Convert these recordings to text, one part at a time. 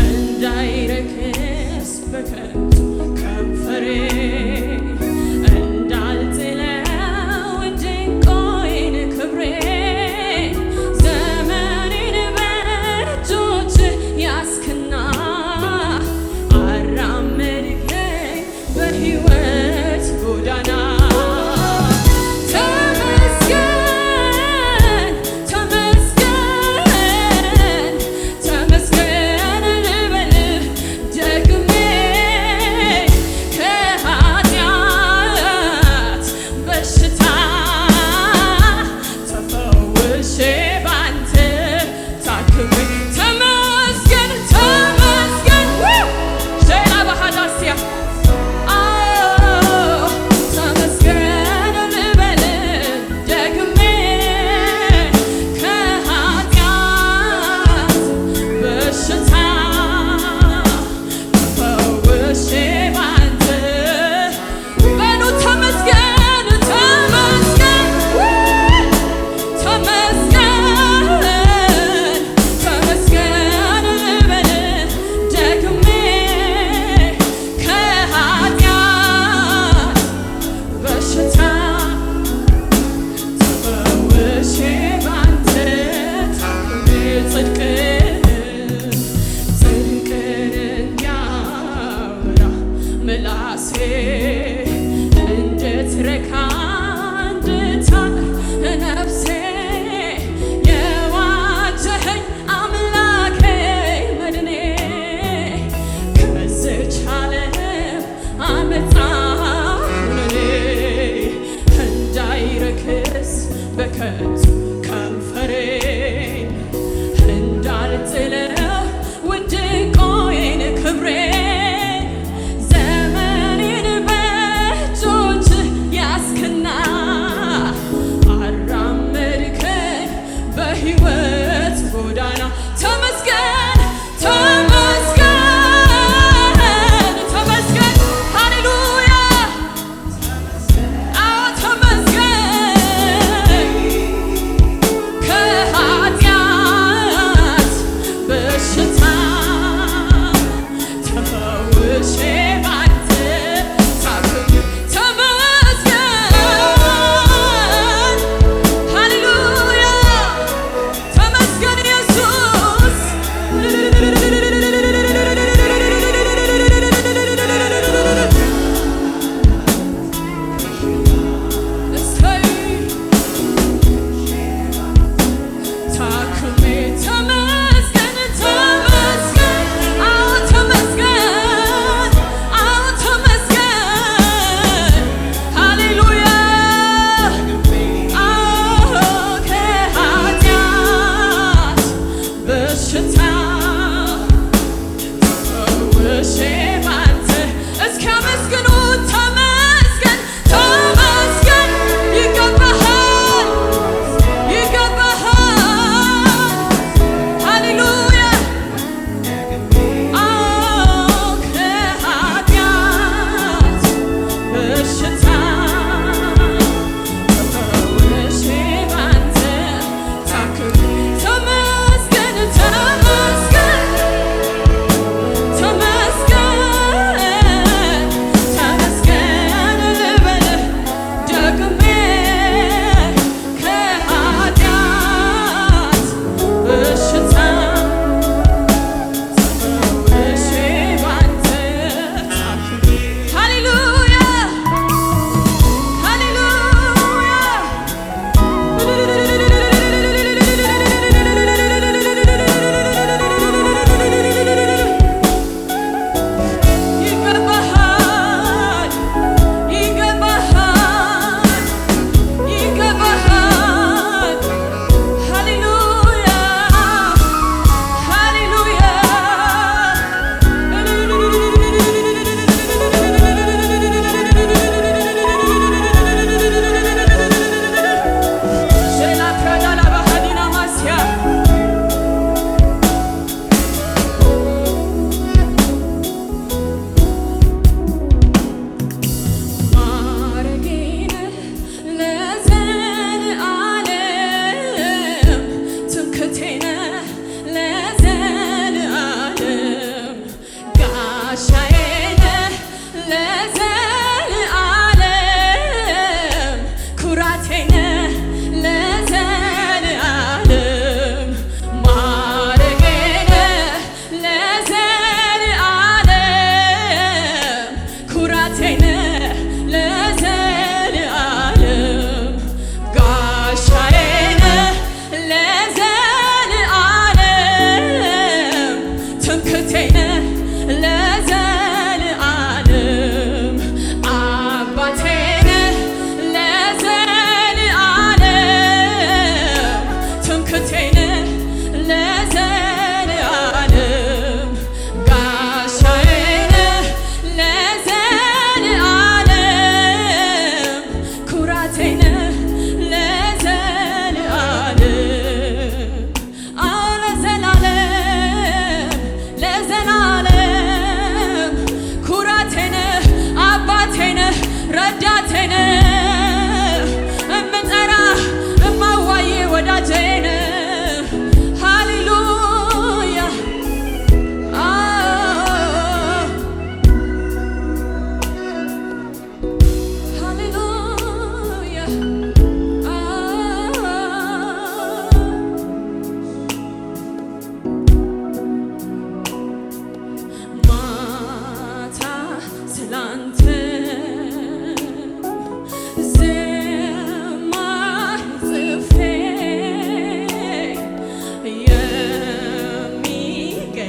እንዳይረክስ በከንቱ ከንፈሬ እንዳልጥለው ድንቆይን ክብሬ ዘመኔን በእጆች ያስክና አራመድከኝ በሕይወት ጎዳና ተመስገን ተመስገን ተመስገን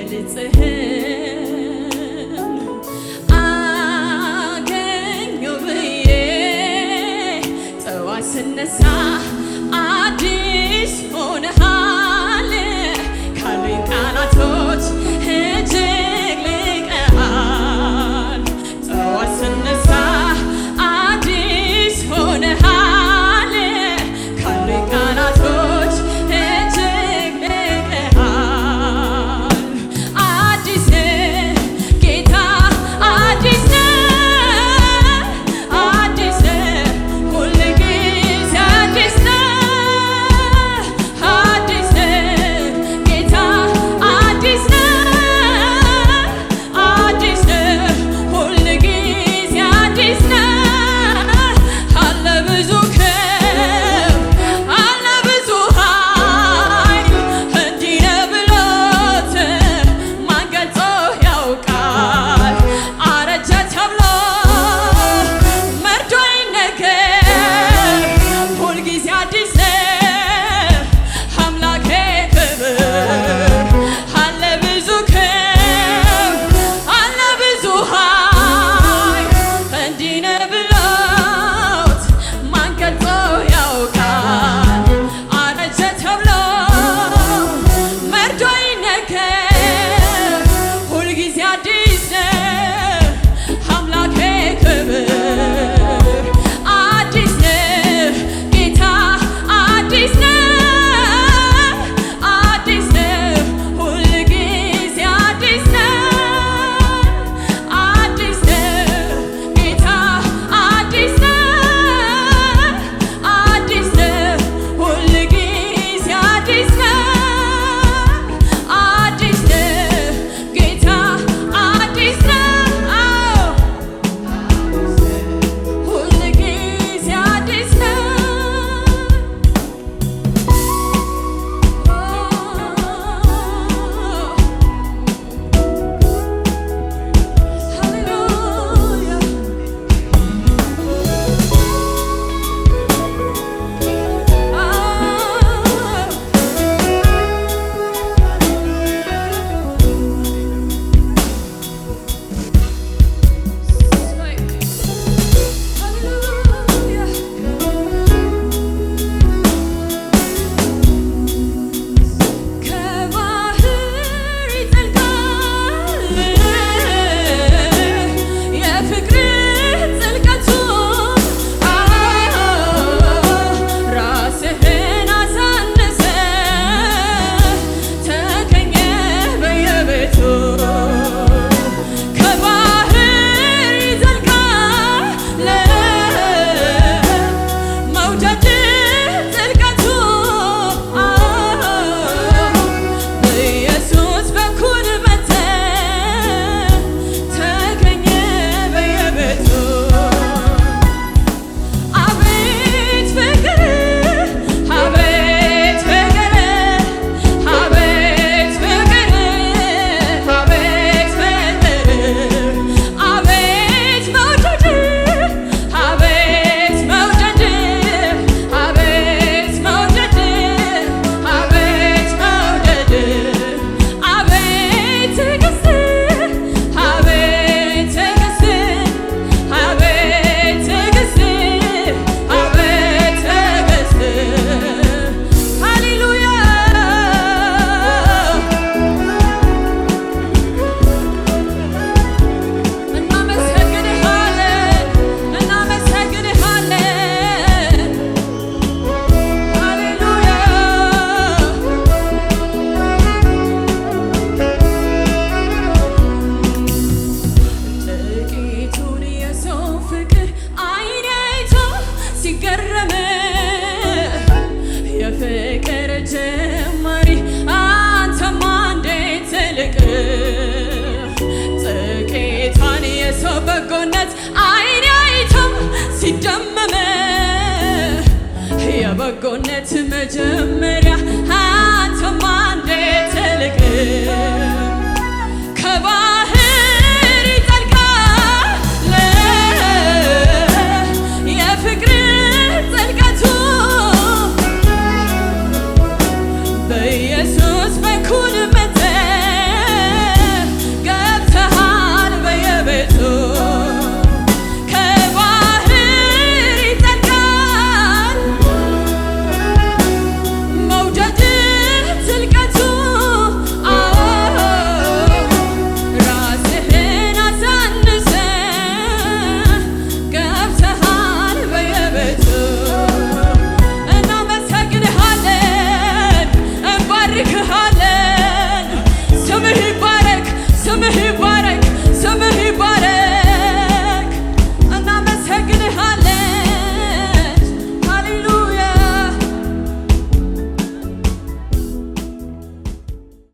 ድምፅህን አገኘሁ ብዬ ጠዋት ስነሳ አዲስ ሆነሃል ካሉኝ ቃላቶች እጅግ ልቀሃል ጠዋት ስነሳ አዲስ ሆነሃል ካሉኝ ቃላቶች እጅግ ልቀሃል አዲስ ጌታ አዲስ አዲስ ሁል ጊዜ አዲስ አዲስ ጌታ አዲስ አዲስ ሁል ጊዜ አዲስ አለ ብዙ ክብር አለ ብዙ ኃይል እንዲህ ነው ብሎት ማን ገልጾ ያውቃል አረጀ ተብሎ መርዶ አይነገር ሁልጊዜ አዲስ አምላኬ ክብር አለ ብዙ ክብር አለ ብዙ ኃይል እንዲህ ነው ብሎት ማን ገልጾ ያውቃል አረጀ ተብሎ መርዶ አይነገር ሁልጊዜ አዲስ አምላኬ ክብር አዲስ ጌታ አዲስ አዲስ ሁል ጊዜ አዲስ አዲስ ጌታ አዲስ አዲስ ሁል ጊዜ አዲስ አዲስ ጌታ አዲስ ሁል ጊዜ አዲስ ሃሌሉያ ከባህር ይጠልቃል የፍቅርህ ጥልቀቱ ራስህን አሳነሰ ተገኘ በየቤቱ ከባህር ይዘልቃል መውደድህ ጥልቀቱ በኢየሱስ በኩል መጥተህ ተገኘ በየቤቱ አቤት ፍቅር አቤት ፍቅር አቤት ፍቅር አቤት ፍቅር አቤት መውደድ አቤት መውደድ አቤት መውደድ አቤት መውደድ አቤት ትዕግስት አቤት ትዕግስት አቤት ትዕግስት አቤት ትዕግስት ሃሌሉያ እናመሰግንሃለን እናመሰግንሃለን ሃሌሉያ ጥቂቱን የሰው ፍቅር አይን አይቶ ሲገረም የፍቅር ጀማሪ አንተማ እንዴት ትልቅ ጥቂቷን የሰው በጎነት አይን አይቶ ሲደመም የበጎነት መጀመሪያ